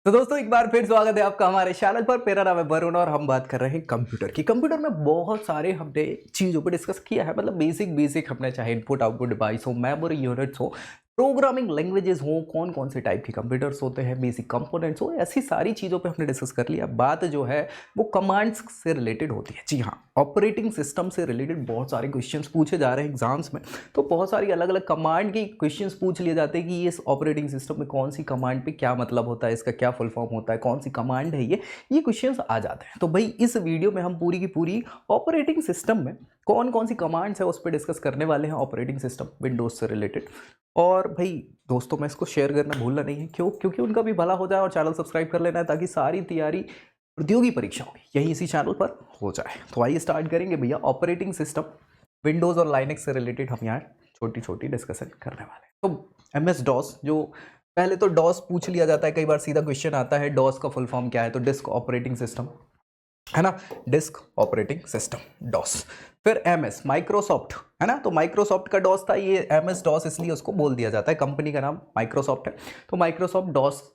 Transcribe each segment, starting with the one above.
तो दोस्तों एक बार फिर स्वागत है आपका हमारे चैनल पर। मेरा नाम है वरुण और हम बात कर रहे हैं कंप्यूटर की। कंप्यूटर में बहुत सारे हमने चीज़ों पर डिस्कस किया है, मतलब बेसिक हमने, चाहे इनपुट आउटपुट डिवाइस हो, मेमोरी यूनिट्स हो, प्रोग्रामिंग लैंग्वेजेस हो, कौन कौन से टाइप के कंप्यूटर्स होते हैं, बेसिक कंपोनेंट्स हो, ऐसी सारी चीज़ों पे हमने डिस्कस कर लिया। बात जो है वो कमांड्स से रिलेटेड होती है। जी हाँ, ऑपरेटिंग सिस्टम से रिलेटेड बहुत सारे क्वेश्चंस पूछे जा रहे हैं एग्जाम्स में। तो बहुत सारी अलग अलग कमांड की क्वेश्चंस पूछ लिए जाते हैं कि इस ऑपरेटिंग सिस्टम में कौन सी कमांड पे क्या मतलब होता है, इसका क्या फुल फॉर्म होता है, कौन सी कमांड है ये क्वेश्चंस आ जाते हैं। तो भाई इस वीडियो में हम पूरी की पूरी ऑपरेटिंग सिस्टम में कौन कौन सी कमांड्स है उस पर डिस्कस करने वाले हैं, ऑपरेटिंग सिस्टम विंडोज से रिलेटेड। और भाई दोस्तों में इसको शेयर करना भूलना नहीं है, क्योंकि उनका भी भला हो जाए, और चैनल सब्सक्राइब कर लेना है ताकि सारी तैयारी प्रतियोगी परीक्षाओं की यही इसी चैनल पर हो जाए। तो आइए स्टार्ट करेंगे भैया। ऑपरेटिंग सिस्टम विंडोज़ और लाइनेक्स से रिलेटेड हम यहाँ छोटी छोटी डिस्कशन करने वाले हैं। तो एम एस डॉस, जो पहले तो डॉस पूछ लिया जाता है, कई बार सीधा क्वेश्चन आता है डॉस का फुल फॉर्म क्या है, तो डिस्क ऑपरेटिंग सिस्टम है ना, डिस्क ऑपरेटिंग सिस्टम डॉस। फिर एमएस माइक्रोसॉफ्ट है ना, तो माइक्रोसॉफ्ट का डॉस था, ये एमएस डॉस इसलिए उसको बोल दिया जाता है, कंपनी का नाम माइक्रोसॉफ्ट है तो माइक्रोसॉफ्ट डॉस,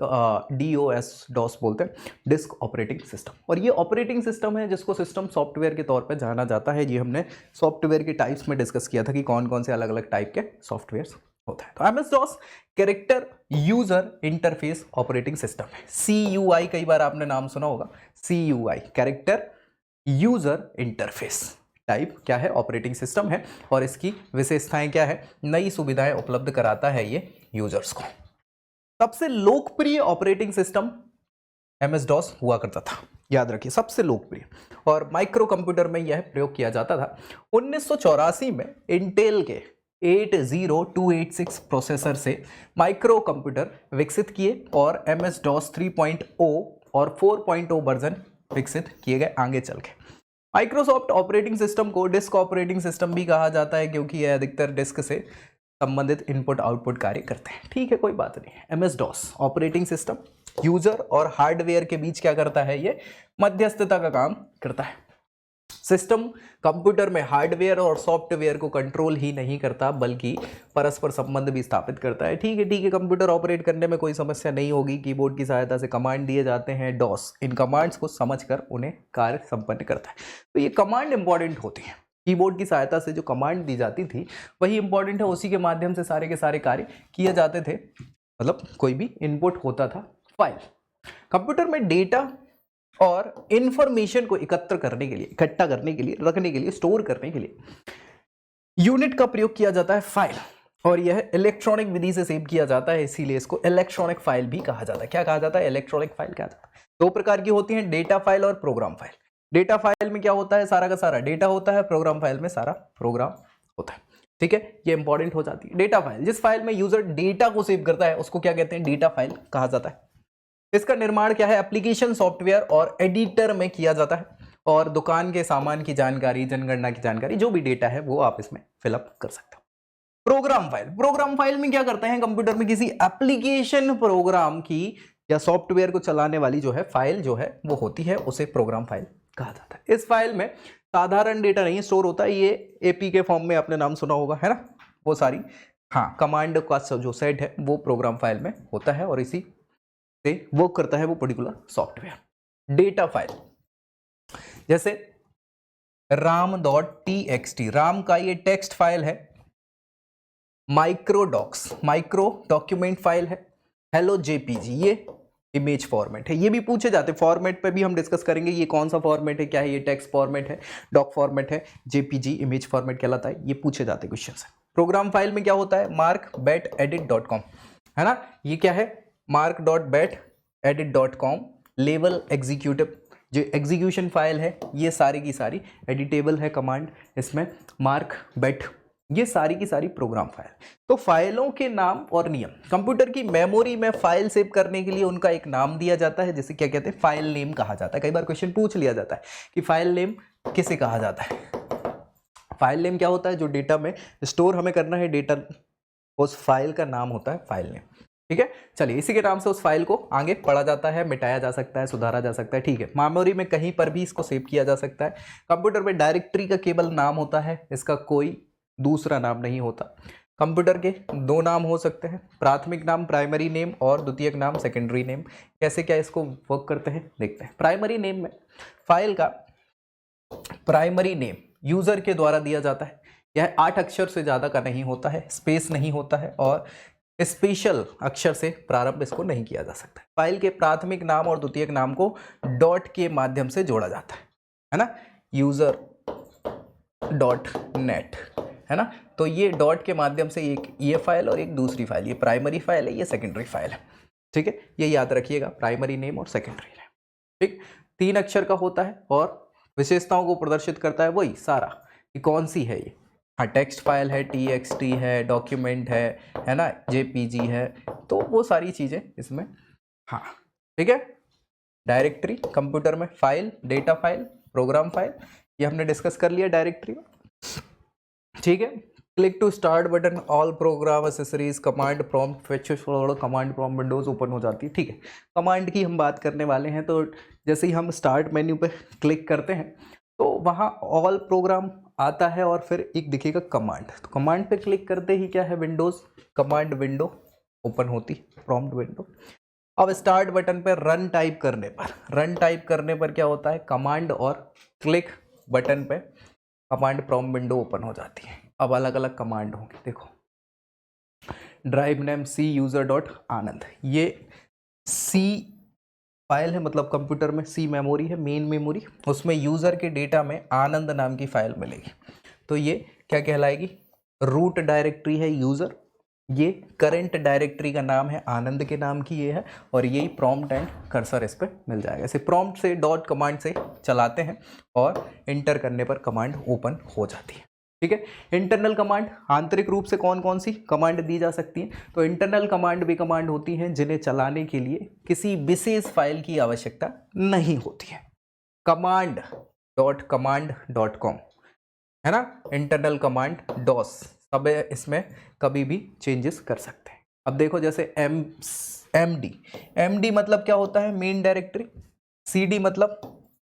डीओएस डॉस बोलते हैं, डिस्क ऑपरेटिंग सिस्टम। और ये ऑपरेटिंग सिस्टम है जिसको सिस्टम सॉफ्टवेयर के तौर पर जाना जाता है। ये हमने सॉफ्टवेयर के टाइप्स में डिस्कस किया था कि कौन कौन से अलग अलग टाइप के सॉफ्टवेयर होता है। तो MS DOS character user interface operating system है, CUI, कई बार आपने नाम सुना होगा, CUI character user interface type क्या है, ऑपरेटिंग सिस्टम है। और इसकी विशेषताएं क्या है, नई सुविधाएं उपलब्ध कराता है ये यूजर्स को। सबसे लोकप्रिय ऑपरेटिंग सिस्टम एमएस डॉस हुआ करता था, याद रखिए, सबसे लोकप्रिय। और माइक्रो कंप्यूटर में यह प्रयोग किया जाता था। 1984 में इंटेल के 80286 प्रोसेसर से माइक्रो कंप्यूटर विकसित किए और एमएस डॉस 3.0 और 4.0 वर्जन विकसित किए गए आगे चल के। माइक्रोसॉफ्ट ऑपरेटिंग सिस्टम को डिस्क ऑपरेटिंग सिस्टम भी कहा जाता है, क्योंकि यह अधिकतर डिस्क से संबंधित इनपुट आउटपुट कार्य करते हैं। ठीक है, कोई बात नहीं है। MS DOS operating system user और हार्डवेयर के बीच क्या करता है, ये मध्यस्थता का काम करता है। सिस्टम कंप्यूटर में हार्डवेयर और सॉफ्टवेयर को कंट्रोल ही नहीं करता, बल्कि परस्पर संबंध भी स्थापित करता है। ठीक है, कंप्यूटर ऑपरेट करने में कोई समस्या नहीं होगी। कीबोर्ड की सहायता से कमांड दिए जाते हैं, डॉस इन कमांड्स को समझकर उन्हें कार्य संपन्न करता है। तो ये कमांड इंपॉर्टेंट होती है। कीबोर्ड की सहायता से जो कमांड दी जाती थी वही इंपॉर्टेंट है, उसी के माध्यम से सारे के सारे कार्य किए जाते थे, मतलब कोई भी इनपुट होता था। फाइल, कंप्यूटर में डेटा और इंफॉर्मेशन को एकत्र करने के लिए, इकट्ठा करने के लिए, रखने के लिए, स्टोर करने के लिए यूनिट का प्रयोग किया जाता है फाइल, और यह इलेक्ट्रॉनिक विधि से सेव किया जाता है, इसीलिए इसको इलेक्ट्रॉनिक फाइल भी कहा जाता है। क्या कहा जाता है, इलेक्ट्रॉनिक फाइल कहा जाता है। दो प्रकार की होती हैं, डेटा फाइल और प्रोग्राम फाइल। डेटा फाइल में क्या होता है, सारा का सारा डेटा होता है, प्रोग्राम फाइल में सारा प्रोग्राम होता है। ठीक है, ये इंपॉर्टेंट हो जाती है। डेटा फाइल, जिस फाइल में यूजर डेटा को सेव करता है उसको क्या कहते हैं, डेटा फाइल कहा जाता है। इसका निर्माण क्या है, एप्लीकेशन सॉफ्टवेयर और एडिटर में किया जाता है, और दुकान के सामान की जानकारी, जनगणना की जानकारी, जो भी डेटा है वो आप इसमें फिलअप कर सकते हो। प्रोग्राम फाइल में क्या करते हैं, कंप्यूटर में किसी एप्लीकेशन प्रोग्राम की या सॉफ्टवेयर को चलाने वाली जो है फाइल जो है वो होती है, उसे प्रोग्राम फाइल कहा जाता है। इस फाइल में साधारण डेटा नहीं स्टोर होता है, ये एपी के फॉर्म में आपने नाम सुना होगा, है ना, वो सारी, हाँ, कमांड का जो सेट है वो प्रोग्राम फाइल में होता है, और इसी से वर्क करता है वो पर्टिकुलर सॉफ्टवेयर। डेटा फाइल जैसे ram.txt, राम का ये टेक्स्ट फाइल है। माइक्रोडॉक्स, माइक्रो डॉक्यूमेंट फाइल है। हेलो जेपीजी, ये इमेज फॉर्मेट है। ये भी पूछे जाते हैं, फॉर्मेट पे भी हम डिस्कस करेंगे, ये कौन सा फॉर्मेट है, क्या है, ये टेक्स्ट फॉर्मेट है, डॉक फॉर्मेट है, जेपीजी इमेज फॉर्मेट कहलाता है, ये पूछे जाते हैं क्वेश्चन से। प्रोग्राम फाइल में क्या होता है, mark.edit.com, है ना, ये क्या है, mark.edit.com, लेवल एग्जीक्यूटिव, जो एग्जीक्यूशन फाइल है, ये सारी की सारी एडिटेबल है कमांड इसमें, मार्क बेट, ये सारी की सारी प्रोग्राम फाइल। तो फाइलों के नाम और नियम, कंप्यूटर की मेमोरी में फाइल सेव करने के लिए उनका एक नाम दिया जाता है, जिसे क्या कहते हैं, फाइल नेम कहा जाता है। कई बार क्वेश्चन पूछ लिया जाता है कि फाइल नेम किसे कहा जाता है। फाइल नेम क्या होता है, जो डेटा में स्टोर हमें करना है डेटा, उस फाइल का नाम होता है फाइल नेम। ठीक है, चलिए, इसी के नाम से उस फाइल को आगे पढ़ा जाता है, मिटाया जा सकता है, सुधारा जा सकता है। ठीक है, मेमोरी में कहीं पर भी इसको सेव किया जा सकता है। कंप्यूटर में डायरेक्टरी का केवल नाम होता है, इसका कोई दूसरा नाम नहीं होता। कंप्यूटर के दो नाम हो सकते हैं, प्राथमिक नाम प्राइमरी नेम और द्वितीयक नाम सेकेंडरी नेम। कैसे क्या इसको वर्क करते हैं देखते हैं। प्राइमरी नेम में फाइल का प्राइमरी नेम यूजर के द्वारा दिया जाता है। यह 8 अक्षर से ज़्यादा का नहीं होता है, स्पेस नहीं होता है और स्पेशल अक्षर से प्रारंभ इसको नहीं किया जा सकता। फाइल के प्राथमिक नाम और द्वितीयक नाम को डॉट के माध्यम से जोड़ा जाता है ना, यूजर डॉट नेट, है ना। तो ये डॉट के माध्यम से एक ये फाइल और एक दूसरी फाइल, ये प्राइमरी फाइल है, ये सेकेंडरी फाइल है, ठीक है। ये याद रखिएगा, प्राइमरी नेम और सेकेंडरी नेम, ठीक। 3 अक्षर का होता है और विशेषताओं को प्रदर्शित करता है वही सारा कि कौन सी है ये। हाँ, टेक्स्ट फाइल है, TXT है, डॉक्यूमेंट है ना, JPG है, तो वो सारी चीज़ें इसमें, हाँ ठीक है। डायरेक्टरी कंप्यूटर में file, data file, program file, ये हमने डिस्कस कर लिया डायरेक्टरी में, ठीक है। Click to start button, all program accessories, command prompt, fetch command prompt Windows open हो जाती है, ठीक है। कमांड की हम बात करने वाले हैं, तो जैसे ही हम स्टार्ट मेन्यू पे क्लिक करते हैं तो वहाँ ऑल प्रोग्राम आता है और फिर एक दिखेगा कमांड। तो कमांड पे क्लिक करते ही क्या है, विंडोज कमांड विंडो ओपन होती, प्रॉम्प्ट विंडो। अब स्टार्ट बटन पे रन टाइप करने पर क्या होता है, कमांड और क्लिक बटन पे कमांड प्रॉम्प्ट विंडो ओपन हो जाती है। अब अलग अलग कमांड होंगे, देखो ड्राइव नेम सी यूजर डॉट आनंद, ये सी फाइल है, मतलब कंप्यूटर में सी मेमोरी है, मेन मेमोरी, उसमें यूजर के डेटा में आनंद नाम की फाइल मिलेगी। तो ये क्या कहलाएगी, रूट डायरेक्टरी है यूजर, ये करंट डायरेक्टरी का नाम है, आनंद के नाम की ये है, और यही प्रॉम्प्ट एंड कर्सर इस पर मिल जाएगा। इसे प्रॉम्प्ट से डॉट कमांड से चलाते हैं और इंटर करने पर कमांड ओपन हो जाती है, ठीक है। इंटरनल कमांड, आंतरिक रूप से कौन कौन सी कमांड दी जा सकती है, तो इंटरनल कमांड भी कमांड होती हैं जिन्हें चलाने के लिए किसी विशेष फाइल की आवश्यकता नहीं होती है। command.command.com है ना, इंटरनल कमांड डॉस, सब इसमें कभी भी चेंजेस कर सकते हैं। अब देखो जैसे MD मतलब क्या होता है, मेन डायरेक्टरी, CD मतलब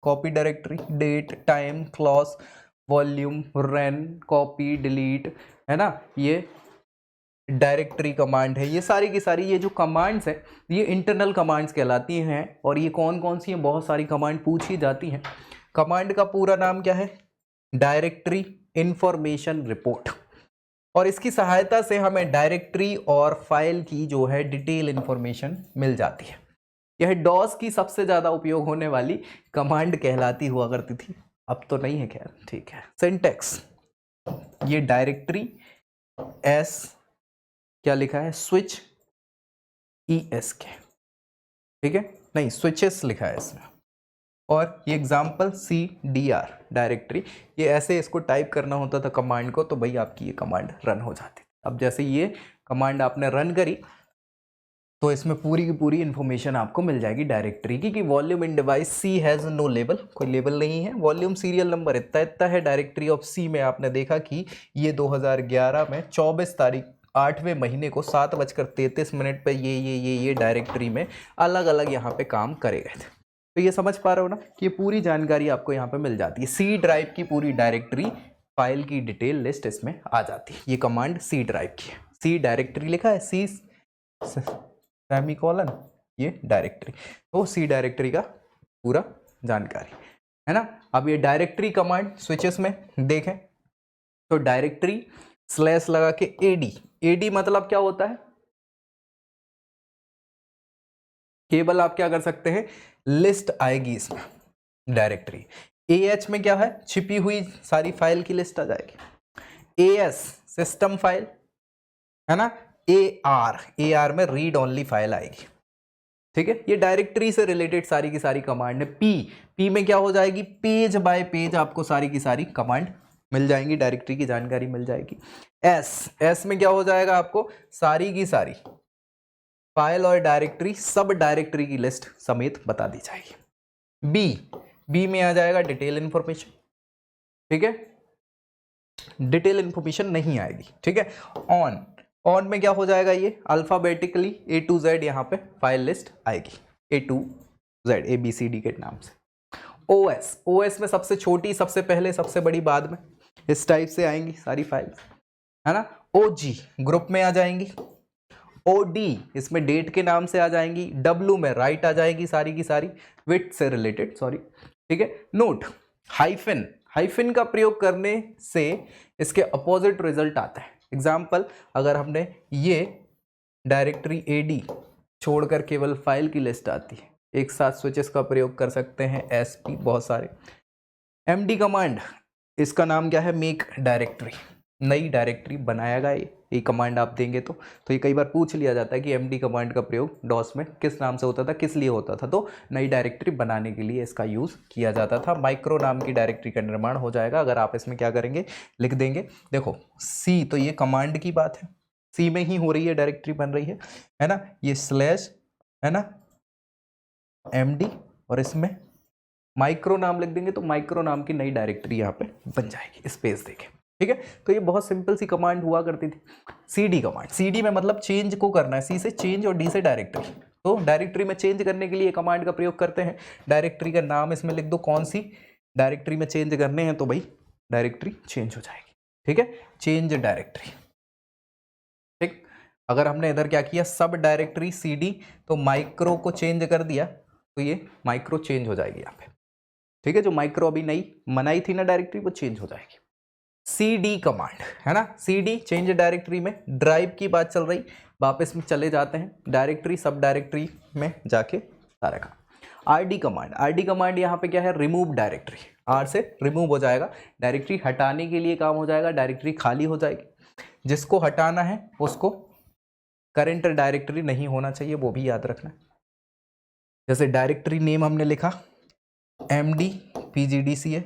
copy directory, date time clause volume run copy delete, है ना, ये डायरेक्टरी कमांड है। ये सारी की सारी ये जो कमांड्स है ये इंटरनल कमांड्स कहलाती हैं। और ये कौन कौन सी हैं, बहुत सारी कमांड पूछी जाती हैं। कमांड का पूरा नाम क्या है, डायरेक्टरी इंफॉर्मेशन रिपोर्ट, और इसकी सहायता से हमें डायरेक्टरी और फाइल की जो है डिटेल इंफॉर्मेशन मिल जाती है। यह डॉस की सबसे ज़्यादा उपयोग होने वाली कमांड कहलाती हुआ करती थी, अब तो नहीं है खैर, ठीक है। सिंटैक्स, ये डायरेक्टरी एस क्या लिखा है, स्विच ESK, ठीक है, नहीं स्विचेस लिखा है इसमें, और ये एग्जाम्पल CDR डायरेक्टरी, ये ऐसे इसको टाइप करना होता था कमांड को, तो भाई आपकी ये कमांड रन हो जाती। अब जैसे ये कमांड आपने रन करी तो इसमें पूरी की पूरी इन्फॉर्मेशन आपको मिल जाएगी डायरेक्टरी की, कि volume in device C has no label, कोई लेबल नहीं है, वॉल्यूम सीरियल नंबर इतना इतना है। डायरेक्टरी ऑफ C में आपने देखा कि ये 2011 में 24 तारीख 8वें महीने को 7:33 पे ये डायरेक्टरी में अलग अलग यहाँ पे काम करे गए थे। तो ये समझ पा रहे हो ना कि ये पूरी जानकारी आपको यहाँ पे मिल जाती है। C ड्राइव की पूरी डायरेक्टरी फाइल की डिटेल लिस्ट इसमें आ जाती है। ये कमांड C ड्राइव की है, C डायरेक्टरी लिखा है, C सेमीकोलन, ये डायरेक्टरी, तो C डायरेक्टरी का पूरा जानकारी है ना। अब ये डायरेक्टरी कमांड स्विचेस में देखें तो डायरेक्टरी स्लैश लगा के AD मतलब क्या होता है, केवल आप क्या कर सकते हैं, लिस्ट आएगी इसमें डायरेक्टरी। AH में क्या है, छिपी हुई सारी फाइल की लिस्ट आ जाएगी। AS सिस्टम फाइल है ना। AR में रीड ओनली फाइल आएगी, ठीक है। ये डायरेक्टरी से रिलेटेड सारी की सारी कमांड है। P में क्या हो जाएगी, पेज बाय पेज आपको सारी की सारी कमांड मिल जाएंगी, डायरेक्टरी की जानकारी मिल जाएगी। S में क्या हो जाएगा, आपको सारी की सारी फाइल और डायरेक्टरी सब डायरेक्टरी की लिस्ट समेत बता दी जाएगी। B में आ जाएगा डिटेल इंफॉर्मेशन, ठीक है, डिटेल इंफॉर्मेशन नहीं आएगी, ठीक है। ऑन में क्या हो जाएगा, ये अल्फाबेटिकली A to Z यहाँ पे फाइल लिस्ट आएगी, A to Z ABCD के नाम से। OS में सबसे छोटी सबसे पहले सबसे बड़ी बाद में, इस टाइप से आएंगी सारी फाइल्स, है ना। OG ग्रुप में आ जाएंगी, OD इसमें डेट के नाम से आ जाएंगी, W में राइट आ जाएगी सारी की सारी, विथ से रिलेटेड, सॉरी, ठीक है। नोट, हाइफन, हाइफन का प्रयोग करने से इसके अपोजिट रिजल्ट आता है। एग्जाम्पल, अगर हमने ये डायरेक्टरी AD छोड़कर केवल फाइल की लिस्ट आती है, एक साथ स्विचेस का प्रयोग कर सकते हैं, SP बहुत सारे। MD कमांड, इसका नाम क्या है, मेक डायरेक्टरी, नई डायरेक्टरी बनाएगा ये कमांड आप देंगे तो ये कई बार पूछ लिया जाता है कि MD कमांड का प्रयोग डॉस में किस नाम से होता था, किस लिए होता था, तो नई डायरेक्टरी बनाने के लिए इसका यूज़ किया जाता था। माइक्रो नाम की डायरेक्टरी का निर्माण हो जाएगा अगर आप इसमें क्या करेंगे, लिख देंगे। देखो C, तो ये कमांड की बात है, C में ही हो रही है, डायरेक्टरी बन रही है ना, ये स्लैश है ना MD, और इसमें माइक्रो नाम लिख देंगे तो माइक्रो नाम की नई डायरेक्टरी यहाँ पे बन जाएगी, स्पेस देके, ठीक है। तो ये बहुत सिंपल सी कमांड हुआ करती थी। CD कमांड, CD में मतलब चेंज को करना है, C से चेंज और D से डायरेक्टरी, तो डायरेक्टरी में चेंज करने के लिए कमांड का प्रयोग करते हैं। डायरेक्टरी का नाम इसमें लिख दो, कौन सी डायरेक्टरी में चेंज करने हैं, तो भाई डायरेक्टरी चेंज हो जाएगी, ठीक है, चेंज डायरेक्टरी, ठीक। अगर हमने इधर क्या किया, सब डायरेक्टरी CD, तो माइक्रो को चेंज कर दिया तो ये माइक्रो चेंज हो जाएगी यहाँ पे, ठीक है। जो माइक्रो अभी नई बनाई थी ना डायरेक्टरी, वो चेंज हो जाएगी। CD कमांड है ना, CD चेंज डायरेक्टरी में, ड्राइव की बात चल रही, वापस में चले जाते हैं डायरेक्टरी, सब डायरेक्टरी में जाके सारा काम। RD कमांड, RD कमांड यहाँ पे क्या है, रिमूव डायरेक्टरी, R से रिमूव हो जाएगा, डायरेक्टरी हटाने के लिए काम हो जाएगा, डायरेक्टरी खाली हो जाएगी। जिसको हटाना है उसको करंट डायरेक्टरी नहीं होना चाहिए, वो भी याद रखना। जैसे डायरेक्टरी नेम हमने लिखा MD PGDCA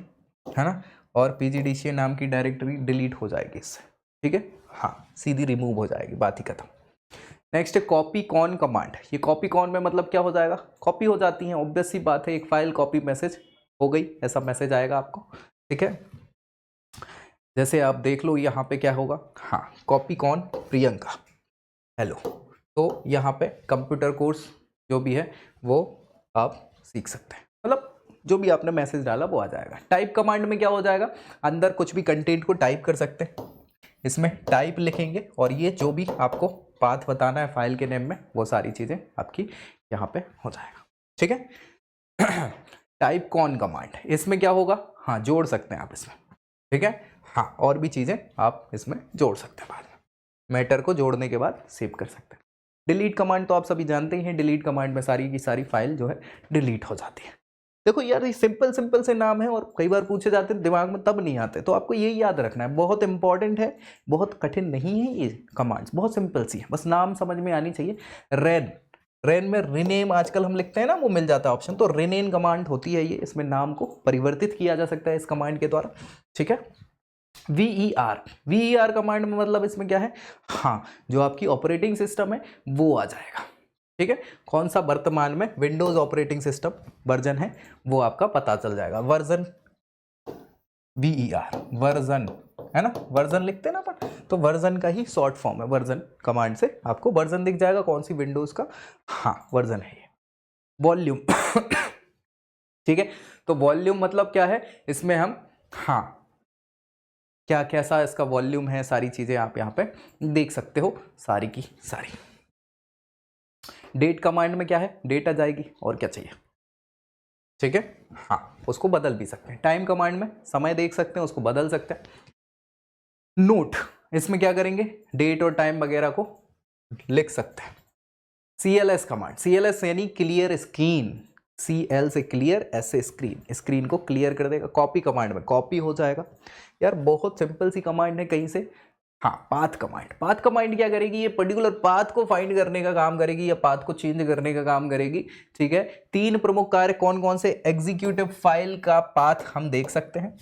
है ना, और PGDCA नाम की डायरेक्टरी डिलीट हो जाएगी इससे, ठीक है, हाँ, सीधी रिमूव हो जाएगी, बात ही खत्म। नेक्स्ट है कॉपी कॉन कमांड। ये कॉपी कॉन में मतलब क्या हो जाएगा, कॉपी हो जाती है, ऑब्वियस सी बात है, एक फाइल कॉपी मैसेज हो गई, ऐसा मैसेज आएगा आपको, ठीक है। जैसे आप देख लो यहाँ पे क्या होगा, हाँ, कॉपी कॉन प्रियंका, हेलो, तो यहाँ पे कंप्यूटर कोर्स जो भी है वो आप सीख सकते हैं, मतलब जो भी आपने मैसेज डाला वो आ जाएगा। टाइप कमांड में क्या हो जाएगा, अंदर कुछ भी कंटेंट को टाइप कर सकते हैं, इसमें टाइप लिखेंगे और ये जो भी आपको पाथ बताना है फाइल के नेम में, वो सारी चीज़ें आपकी यहाँ पे हो जाएगा, ठीक है। टाइप कॉन कमांड, इसमें क्या होगा, हाँ, जोड़ सकते हैं आप इसमें, ठीक है, हाँ, और भी चीज़ें आप इसमें जोड़ सकते हैं, बाद में मैटर को जोड़ने के बाद सेव कर सकते हैं। डिलीट कमांड तो आप सभी जानते ही हैं, डिलीट कमांड में सारी की सारी फाइल जो है डिलीट हो जाती है। देखो यार, ये सिंपल सिंपल से नाम है और कई बार पूछे जाते हैं, दिमाग में तब नहीं आते, तो आपको यही याद रखना है, बहुत इंपॉर्टेंट है, बहुत कठिन नहीं है ये कमांड्स, बहुत सिंपल सी है, बस नाम समझ में आनी चाहिए। रेन, रेन में रिनेम आजकल हम लिखते हैं ना, वो मिल जाता है ऑप्शन, तो रिनेम कमांड होती है ये, इसमें नाम को परिवर्तित किया जा सकता है इस कमांड के द्वारा, ठीक है। VER, VER कमांड में मतलब इसमें क्या है, हाँ, जो आपकी ऑपरेटिंग सिस्टम है वो आ जाएगा, ठीक है, कौन सा वर्तमान में विंडोज ऑपरेटिंग सिस्टम वर्जन है वो आपका पता चल जाएगा। वर्जन, VER वर्जन है ना, वर्जन लिखते हैं ना अपन, तो वर्जन का ही शॉर्ट फॉर्म है, वर्जन कमांड से आपको वर्जन दिख जाएगा, कौन सी विंडोज का, हाँ, वर्जन है ये। वॉल्यूम, ठीक है, तो वॉल्यूम मतलब क्या है, इसमें हम, हाँ, क्या कैसा इसका वॉल्यूम है, सारी चीज़ें आप यहाँ पे देख सकते हो, सारी की सारी। डेट कमांड में क्या है, डेट आ जाएगी, और क्या चाहिए, ठीक है, हाँ, उसको बदल भी सकते हैं। टाइम कमांड में समय देख सकते हैं, उसको बदल सकते हैं। नोट, इसमें क्या करेंगे, डेट और टाइम वगैरह को लिख सकते हैं। CLS कमांड, CLS यानी क्लियर स्क्रीन, CL से क्लियर, S से स्क्रीन, स्क्रीन को क्लियर कर देगा। कॉपी कमांड में कॉपी हो जाएगा, यार बहुत सिंपल सी कमांड है कहीं से। हाँ, पाथ कमांड, पाथ कमांड क्या करेगी, ये पर्टिकुलर पाथ को फाइंड करने का काम करेगी या पाथ को चेंज करने का काम करेगी, ठीक है। तीन प्रमुख कार्य कौन कौन से, एग्जीक्यूटिव फाइल का पाथ हम देख सकते हैं,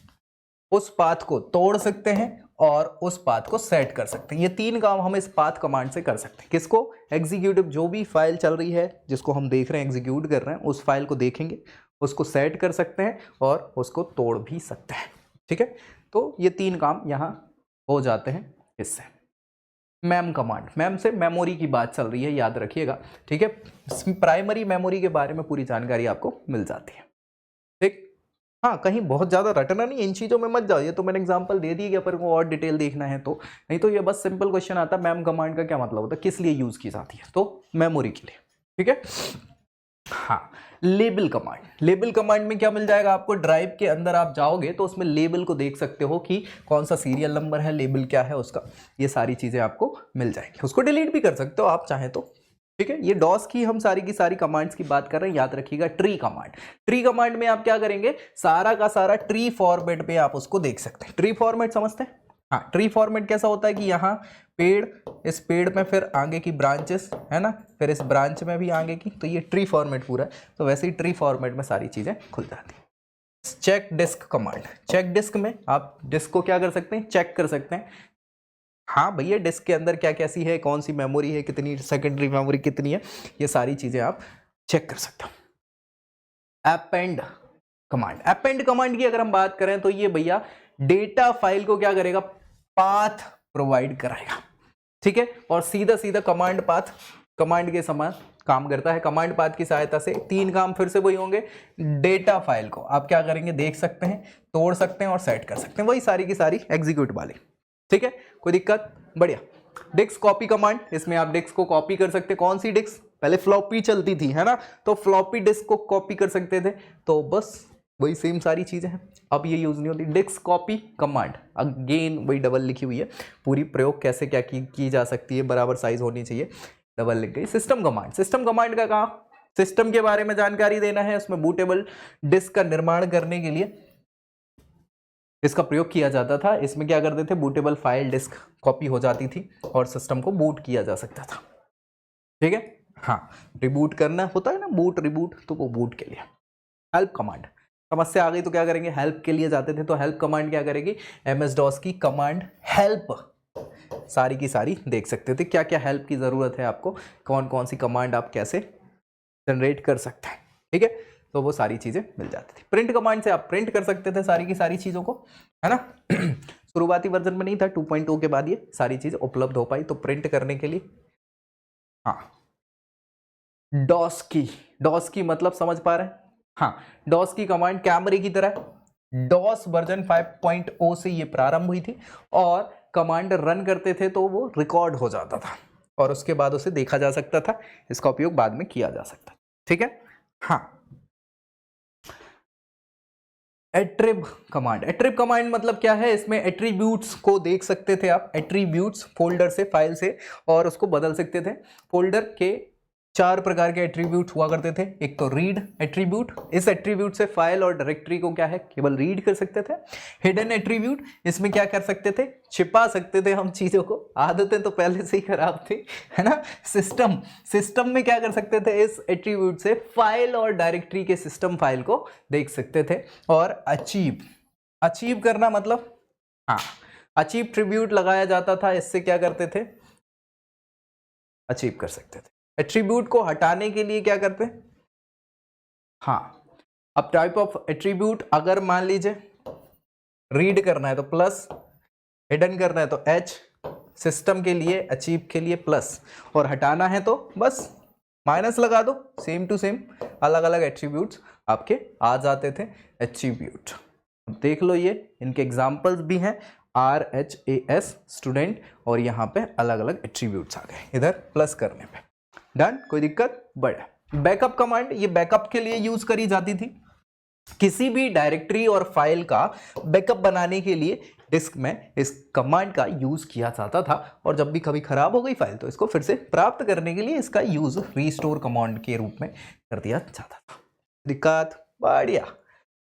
उस पाथ को तोड़ सकते हैं और उस पाथ को सेट कर सकते हैं। ये तीन काम हम इस पाथ कमांड से कर सकते हैं। किसको, एग्जीक्यूटिव, जो भी फाइल चल रही है जिसको हम देख रहे हैं, एग्जीक्यूट कर रहे हैं, उस फाइल को देखेंगे, उसको सेट कर सकते हैं और उसको तोड़ भी सकते हैं, ठीक है। तो ये तीन काम यहाँ हो जाते हैं इससे। मैम कमांड, मैम से मेमोरी की बात चल रही है, याद रखिएगा, ठीक है। प्राइमरी मेमोरी के बारे में पूरी जानकारी आपको मिल जाती है, ठीक। हाँ, कहीं बहुत ज़्यादा रटना नहीं है, इन चीज़ों में मत जाओ, ये तो मैंने एग्जांपल दे दी कि अपन को और डिटेल देखना है तो, नहीं तो ये बस सिंपल क्वेश्चन आता है मैम कमांड का क्या मतलब होता है, किस लिए यूज़ की जाती है, तो मेमोरी के लिए, ठीक है। हाँ, लेबल कमांड, लेबल कमांड में क्या मिल जाएगा आपको, ड्राइव के अंदर आप जाओगे तो उसमें लेबल को देख सकते हो कि कौन सा सीरियल नंबर है, लेबल क्या है उसका, ये सारी चीज़ें आपको मिल जाएंगी। उसको डिलीट भी कर सकते हो आप चाहें तो, ठीक है। ये डॉस की हम सारी की सारी कमांड्स की बात कर रहे हैं, याद रखिएगा। ट्री कमांड, ट्री कमांड में आप क्या करेंगे, सारा का सारा ट्री फॉर्मेट पे आप उसको देख सकते हैं। ट्री फॉर्मेट समझते हैं? हाँ, ट्री फॉर्मेट कैसा होता है कि यहाँ पेड़, इस पेड़ में फिर आगे की ब्रांचेस है ना, फिर इस ब्रांच में भी आगे की, तो ये ट्री फॉर्मेट पूरा है। तो वैसे ही ट्री फॉर्मेट में सारी चीजें खुल जाती है। Check disk command, check disk में आप डिस्क को क्या कर सकते हैं, चेक कर सकते हैं। हाँ भैया, डिस्क के अंदर क्या कैसी है, कौन सी मेमोरी है, कितनी सेकेंडरी मेमोरी कितनी है, ये सारी चीजें आप चेक कर सकते हो। अपेंड कमांड, अपेंड कमांड की अगर हम बात करें तो ये भैया डेटा फाइल को क्या करेगा, पाथ प्रोवाइड कराएगा, ठीक है। और सीधा सीधा कमांड पाथ कमांड के समान काम करता है। कमांड पाथ की सहायता से 3 काम फिर से वही होंगे, डेटा फाइल को आप क्या करेंगे, देख सकते हैं, तोड़ सकते हैं और सेट कर सकते हैं, वही सारी की सारी एग्जीक्यूट वाली, ठीक है। कोई दिक्कत? बढ़िया। डिस्क कॉपी कमांड, इसमें आप डिस्क को कॉपी कर सकते हैं। कौन सी डिस्क, पहले फ्लॉपी चलती थी है ना, तो फ्लॉपी डिस्क को कॉपी कर सकते थे, तो बस वही सेम सारी चीजें हैं, अब ये यूज नहीं होती। डिस्क कॉपी कमांड, अगेन वही डबल लिखी हुई है, पूरी प्रयोग कैसे क्या की जा सकती है, बराबर साइज होनी चाहिए, डबल लिख गई। सिस्टम कमांड, सिस्टम कमांड का कहा, सिस्टम के बारे में जानकारी देना है, उसमें बूटेबल डिस्क का निर्माण करने के लिए इसका प्रयोग किया जाता था। इसमें क्या करते थे, बूटेबल फाइल डिस्क कॉपी हो जाती थी और सिस्टम को बूट किया जा सकता था, ठीक है। हाँ, रिबूट करना होता है ना, बूट रिबूट, तो वो बूट के लिए। हेल्प कमांड, समस्या आ गई तो क्या करेंगे, हेल्प के लिए जाते थे, तो हेल्प कमांड क्या करेगी, एमएस डॉस की कमांड हेल्प सारी की सारी देख सकते थे, क्या क्या हेल्प की जरूरत है आपको, कौन कौन सी कमांड आप कैसे जनरेट कर सकते हैं, ठीक है। तो वो सारी चीजें मिल जाती थी। प्रिंट कमांड से आप प्रिंट कर सकते थे सारी की सारी चीजों को, है ना। शुरुआती वर्जन में नहीं था, 2.0 के बाद ये सारी चीजें उपलब्ध हो पाई, तो प्रिंट करने के लिए हाँ। डॉस की, डॉस की मतलब समझ पा रहे हैं, हाँ, डॉस की कमांड कैमरे की तरह, डॉस वर्जन 5.0 से ये प्रारंभ हुई थी और कमांड रन करते थे तो वो रिकॉर्ड हो जाता था और उसके बाद उसे देखा जा सकता था, इसका उपयोग बाद में किया जा सकता था, ठीक है। हाँ, एट्रिब कमांड, एट्रिब कमांड मतलब क्या है, इसमें एट्रीब्यूट्स को देख सकते थे आप, एट्रीब्यूट्स फोल्डर से, फाइल से, और उसको बदल सकते थे। फोल्डर के 4 प्रकार के एट्रीब्यूट हुआ करते थे। एक तो रीड एट्रीब्यूट, इस एट्रीब्यूट से फाइल और डायरेक्टरी को क्या है, केवल रीड कर सकते थे। हिडन एट्रीब्यूट, इसमें क्या कर सकते थे, छिपा सकते थे हम चीजों को, आदतें तो पहले से ही खराब थी, है ना। सिस्टम, सिस्टम में क्या कर सकते थे, इस एट्रीब्यूट से फाइल और डायरेक्टरी के सिस्टम फाइल को देख सकते थे। और अचीव, अचीव करना मतलब हाँ, अचीव ट्रिब्यूट लगाया जाता था, इससे क्या करते थे, अचीव कर सकते थे। एट्रीब्यूट को हटाने के लिए क्या करते हैं, हाँ, अब टाइप ऑफ एट्रीब्यूट, अगर मान लीजिए रीड करना है तो प्लस, हिडन करना है तो एच, सिस्टम के लिए अचीव के लिए प्लस, और हटाना है तो बस माइनस लगा दो, सेम टू सेम अलग अलग एट्रीब्यूट्स आपके आ जाते थे। एट्रीब्यूट देख लो, ये इनके एग्जांपल्स भी हैं, RHAS स्टूडेंट, और यहाँ पे अलग अलग एट्रीब्यूट्स आ गए इधर प्लस करने पे। डन, कोई दिक्कत? बड़ा। बैकअप कमांड, ये बैकअप के लिए यूज करी जाती थी, किसी भी डायरेक्टरी और फाइल का बैकअप बनाने के लिए डिस्क में इस कमांड का यूज किया जाता था, और जब भी कभी खराब हो गई फाइल तो इसको फिर से प्राप्त करने के लिए इसका यूज रीस्टोर कमांड के रूप में कर दिया जाता था। दिक्कत? बढ़िया,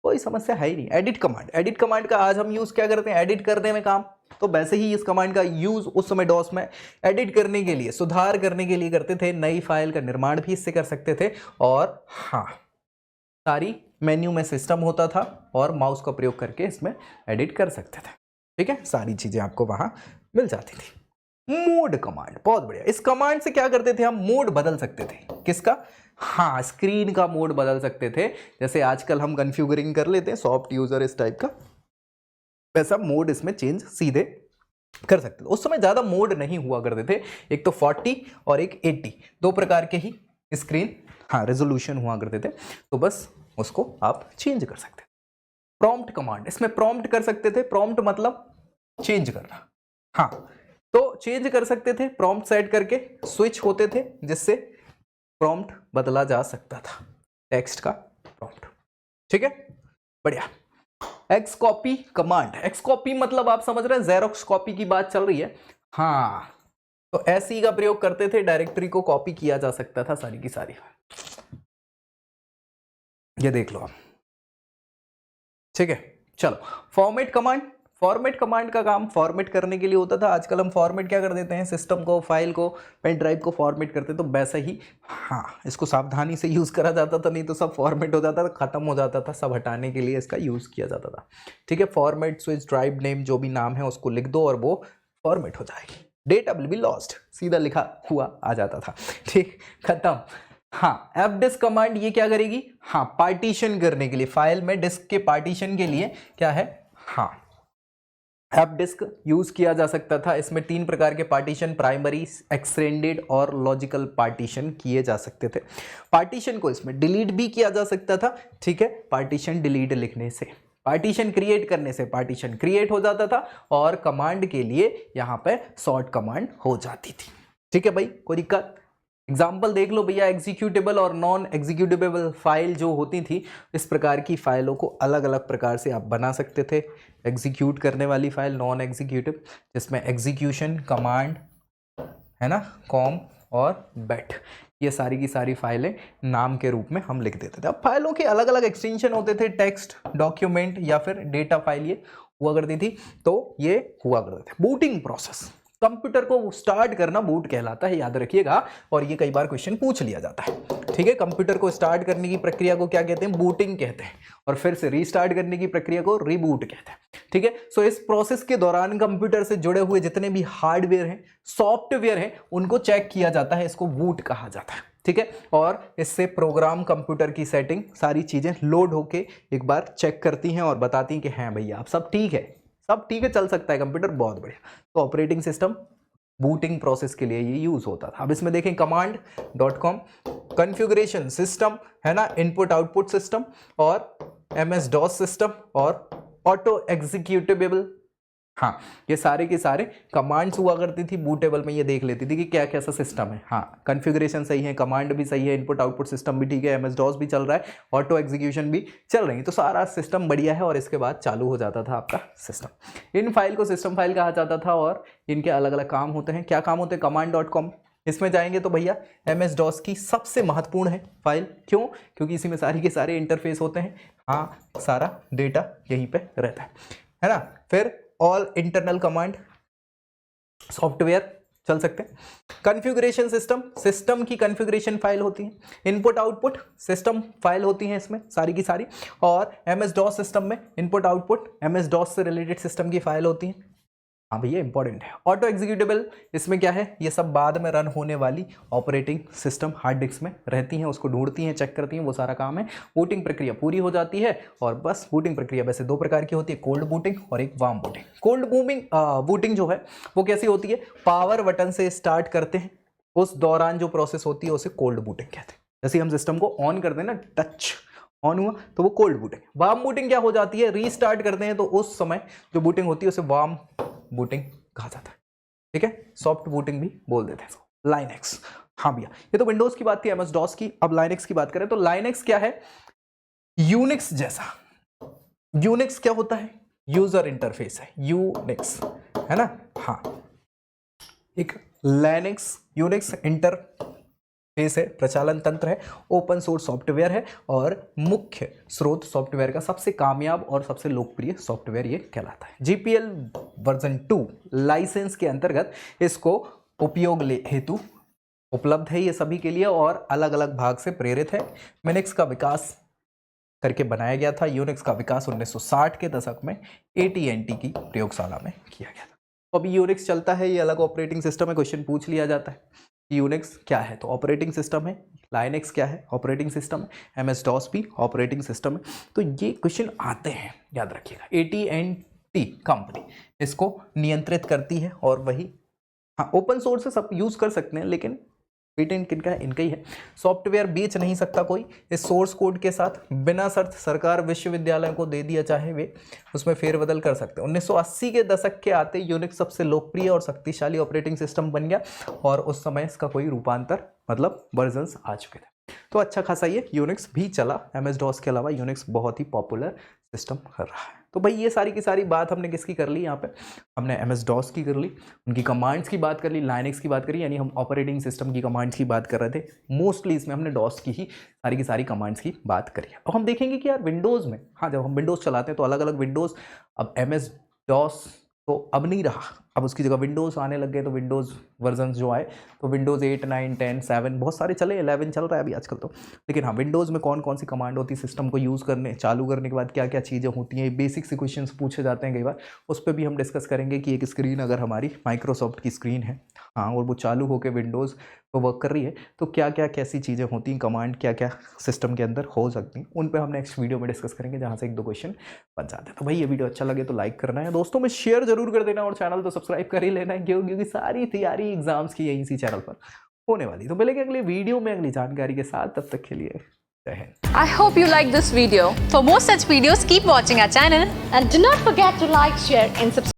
कोई समस्या है ही नहीं। एडिट कमांड, एडिट कमांड का आज हम यूज क्या करते हैं, एडिट करने में काम, तो वैसे ही इस कमांड का यूज उस समय डॉस में एडिट करने के लिए, सुधार करने के लिए करते थे, नई फाइल का निर्माण भी इससे कर सकते थे। और हाँ, सारी मेन्यू में सिस्टम होता था और माउस का प्रयोग करके इसमें एडिट कर सकते थे, ठीक है, सारी चीजें आपको वहां मिल जाती थी। मोड कमांड, बहुत बढ़िया, इस कमांड से क्या करते थे हम, मोड बदल सकते थे। किसका? हाँ, स्क्रीन का मोड बदल सकते थे, जैसे आजकल हम कॉन्फ़िगरिंग कर लेते हैं सॉफ्ट यूजर इस टाइप का, वैसा मोड इसमें चेंज सीधे कर सकते थे। उस समय ज्यादा मोड नहीं हुआ करते थे, एक तो 40 और एक 80, 2 प्रकार के ही स्क्रीन हाँ रेजोल्यूशन हुआ करते थे, तो बस उसको आप चेंज कर सकते हैं। प्रॉम्प्ट कमांड, इसमें प्रॉम्प्ट कर सकते थे, प्रॉम्प्ट मतलब चेंज करना, हाँ तो चेंज कर सकते थे प्रॉम्प्ट सेट करके, स्विच होते थे जिससे प्रॉम्प्ट बदला जा सकता था, टेक्स्ट का प्रॉम्प्ट, ठीक है बढ़िया। X copy command, x copy मतलब आप समझ रहे हैं जेरोक्स कॉपी की बात चल रही है, हाँ तो ऐसी का प्रयोग करते थे, डायरेक्टरी को कॉपी किया जा सकता था सारी की सारी, ये देख लो आप, ठीक है चलो। फॉर्मेट कमांड, फॉर्मेट कमांड का काम फॉर्मेट करने के लिए होता था, आजकल हम फॉर्मेट क्या कर देते हैं, सिस्टम को, फाइल को, पेन ड्राइव को फॉर्मेट करते, तो वैसा ही हाँ इसको सावधानी से यूज़ करा जाता था, नहीं तो सब फॉर्मेट हो जाता था, खत्म हो जाता था, सब हटाने के लिए इसका यूज़ किया जाता था, ठीक है। फॉर्मेट स्विच ड्राइव नेम जो भी नाम है उसको लिख दो और वो फॉर्मेट हो जाएगी, डेटा विल बी लॉस्ट, सीधा लिखा हुआ आ जाता था, ठीक खत्म। हाँ एफ डिस्क कमांड ये क्या करेगी, हाँ पार्टीशन करने के लिए, फाइल में डिस्क के पार्टीशन के लिए क्या है, हाँ एफ डिस्क यूज किया जा सकता था, इसमें 3 प्रकार के पार्टीशन, प्राइमरी, एक्सटेंडेड और लॉजिकल पार्टीशन किए जा सकते थे। पार्टीशन को इसमें डिलीट भी किया जा सकता था, ठीक है, पार्टीशन डिलीट लिखने से, पार्टीशन क्रिएट करने से पार्टीशन क्रिएट हो जाता था, और कमांड के लिए यहां पे शॉर्ट कमांड हो जाती थी, ठीक है भाई कोई दिक्कत। एग्जाम्पल देख लो भैया, एग्जीक्यूटेबल और नॉन एग्जीक्यूटेबल फाइल जो होती थी, इस प्रकार की फाइलों को अलग अलग प्रकार से आप बना सकते थे। एग्जीक्यूट करने वाली फाइल नॉन एग्जीक्यूटिव, जिसमें एग्जीक्यूशन कमांड है ना, कॉम और बैट, ये सारी की सारी फाइलें नाम के रूप में हम लिख देते थे। अब फाइलों के अलग अलग एक्सटेंशन होते थे, टेक्स्ट, डॉक्यूमेंट या फिर डेटा फाइल ये हुआ करती थी, तो ये हुआ करते थे। बूटिंग प्रोसेस, कंप्यूटर को स्टार्ट करना बूट कहलाता है, याद रखिएगा, और ये कई बार क्वेश्चन पूछ लिया जाता है, ठीक है। कंप्यूटर को स्टार्ट करने की प्रक्रिया को क्या कहते हैं, बूटिंग कहते हैं, और फिर से रीस्टार्ट करने की प्रक्रिया को रीबूट कहते हैं, ठीक है। सो इस प्रोसेस के दौरान कंप्यूटर से जुड़े हुए जितने भी हार्डवेयर हैं, सॉफ्टवेयर हैं, उनको चेक किया जाता है, इसको बूट कहा जाता है, ठीक है। और इससे प्रोग्राम, कंप्यूटर की सेटिंग, सारी चीजें लोड होके एक बार चेक करती हैं और बताती हैं कि हाँ भैया आप सब ठीक है, सब ठीक है, चल सकता है कंप्यूटर, बहुत बढ़िया। तो ऑपरेटिंग सिस्टम बूटिंग प्रोसेस के लिए ये यूज होता था। अब इसमें देखें command.com, कॉन्फ़िगरेशन सिस्टम है ना, इनपुट आउटपुट सिस्टम, और MS DOS सिस्टम, और ऑटो एग्जीक्यूटेबल, हाँ ये सारे के सारे कमांड्स हुआ करती थी बूटेबल में, ये देख लेती थी कि क्या कैसा सिस्टम है, हाँ कॉन्फ़िगरेशन सही है, कमांड भी सही है, इनपुट आउटपुट सिस्टम भी ठीक है, MS DOS भी चल रहा है, ऑटो एग्जीक्यूशन भी चल रही है, तो सारा सिस्टम बढ़िया है, और इसके बाद चालू हो जाता था आपका सिस्टम। इन फाइल को सिस्टम फाइल कहा जाता था, और इनके अलग अलग काम होते हैं। क्या काम होते हैं, command.com, इसमें जाएंगे तो भैया MS DOS की सबसे महत्वपूर्ण है फाइल, क्यों, क्योंकि इसी में सारी के सारे इंटरफेस होते हैं, हाँ सारा डेटा यहीं पे रहता है ना। फिर ऑल इंटरनल कमांड, सॉफ्टवेयर चल सकते हैं। कॉन्फ़िगरेशन सिस्टम, सिस्टम की कॉन्फ़िगरेशन फाइल होती है। इनपुट आउटपुट सिस्टम फाइल होती है इसमें सारी की सारी, और MS DOS सिस्टम में इनपुट आउटपुट MS DOS से रिलेटेड सिस्टम की फाइल होती है, हाँ भैया इंपॉर्टेंट है। ऑटो एग्जीक्यूटेबल, इसमें क्या है, ये सब बाद में रन होने वाली ऑपरेटिंग सिस्टम हार्ड डिस्क में रहती हैं, उसको ढूंढती हैं, चेक करती हैं, वो सारा काम है। बूटिंग प्रक्रिया पूरी हो जाती है, और बस बूटिंग प्रक्रिया वैसे 2 प्रकार की होती है, कोल्ड बूटिंग और एक वार्म बूटिंग। कोल्ड बूटिंग जो है वो कैसी होती है, पावर बटन से स्टार्ट करते हैं, उस दौरान जो प्रोसेस होती है उसे कोल्ड बूटिंग कहते हैं। जैसे हम सिस्टम को ऑन कर दें ना, टच ऑन हुआ तो वो कोल्ड बूटिंग। वार्म बूटिंग क्या हो जाती है, रीस्टार्ट करते हैं तो उस समय जो बूटिंग होती है उसे वार्म बूटिंग कहा जाता है, ठीक है। सॉफ्ट बूटिंग भी बोल देते हैं इसको। लाइनेक्स, हाँ भैया ये तो विंडोज की बात थी, MS DOS की। अब लाइनेक्स की बात करें तो लाइनेक्स क्या है, यूनिक्स जैसा। यूनिक्स क्या होता है, यूजर इंटरफेस है यूनिक्स, है ना, हाँ एक लाइनेक्स यूनिक्स इंटरफेस है, प्रचालन तंत्र है, ओपन सोर्स सॉफ्टवेयर है, और मुख्य स्रोत सॉफ्टवेयर का सबसे कामयाब और सबसे लोकप्रिय सॉफ्टवेयर ये कहलाता है। GPL वर्जन 2 लाइसेंस के अंतर्गत इसको उपयोग हेतु उपलब्ध है ये सभी के लिए, और अलग अलग भाग से प्रेरित है। लिनक्स का विकास करके बनाया गया था। यूनिक्स का विकास 1960 के दशक में AT&T की प्रयोगशाला में किया गया था। तो अभी यूनिक्स चलता है, ये अलग ऑपरेटिंग सिस्टम है, क्वेश्चन पूछ लिया जाता है कि यूनिक्स क्या है, तो ऑपरेटिंग सिस्टम है। लाइनेक्स क्या है, ऑपरेटिंग सिस्टम है। MS DOS भी ऑपरेटिंग सिस्टम है। तो ये क्वेश्चन आते हैं, याद रखिएगा। AT&T कंपनी इसको नियंत्रित करती है, और वही हाँ ओपन सोर्स से सब यूज कर सकते हैं, लेकिन पेटेंट किनका है? इनका ही है। सॉफ्टवेयर बेच नहीं सकता कोई इस सोर्स कोड के साथ, बिना शर्त सरकार विश्वविद्यालय को दे दिया चाहे वे उसमें फेरबदल कर सकते हैं। 1980 के दशक के आते यूनिक्स सबसे लोकप्रिय और शक्तिशाली ऑपरेटिंग सिस्टम बन गया और उस समय इसका कोई रूपांतर मतलब वर्जन्स आ चुके थे। तो अच्छा खासा ये यूनिक्स भी चला। MS DOS के अलावा यूनिक्स बहुत ही पॉपुलर सिस्टम कर रहा है। तो भाई ये सारी की सारी बात हमने किसकी कर ली? यहाँ पे हमने MS DOS की कर ली, उनकी कमांड्स की बात कर ली, लाइनक्स की बात करी, यानी हम ऑपरेटिंग सिस्टम की कमांड्स की बात कर रहे थे। मोस्टली इसमें हमने DOS की ही सारी की सारी कमांड्स की बात करी है। अब हम देखेंगे कि यार विंडोज़ में, हाँ, जब हम विंडोज़ चलाते हैं तो अलग अलग विंडोज़, अब MS DOS तो अब नहीं रहा, अब उसकी जगह विंडोज़ आने लग गए। तो विंडोज़ वर्जन्स जो आए तो विंडोज़ 8, 9, 10, 7 बहुत सारे चले, 11 चल रहा है अभी आजकल तो। लेकिन हाँ, विंडोज़ में कौन कौन सी कमांड होती है, सिस्टम को यूज़ करने चालू करने के बाद क्या क्या चीज़ें होती हैं, बेसिक से क्वेश्चंस पूछे जाते हैं कई बार, उस पर भी हम डिस्कस करेंगे कि एक स्क्रीन अगर हमारी माइक्रोसॉफ्ट की स्क्रीन है, हाँ, और वो चालू होकर विंडोज़ पर वर्क कर रही है तो क्या क्या कैसी चीज़ें होती हैं, कमांड क्या क्या सिस्टम के अंदर हो सकती हैं, उन पर हम नेक्स्ट वीडियो में डिस्कस करेंगे, जहाँ से 1-2 क्वेश्चन बन जाते हैं। तो भाई ये वीडियो अच्छा लगे तो लाइक करना है, दोस्तों में शेयर जरूर कर देना और चैनल तो सब्सक्राइब कर ही लेना है, क्योंकि सारी तैयारी एग्जाम्स की यहीं इसी चैनल पर होने वाली। तो मिलेंगे अगले वीडियो में अगली जानकारी के साथ, तब तक के लिए जय Hind. I hope you like this video. For more such videos, keep watching our channel. And do not forget to like, share and subscribe.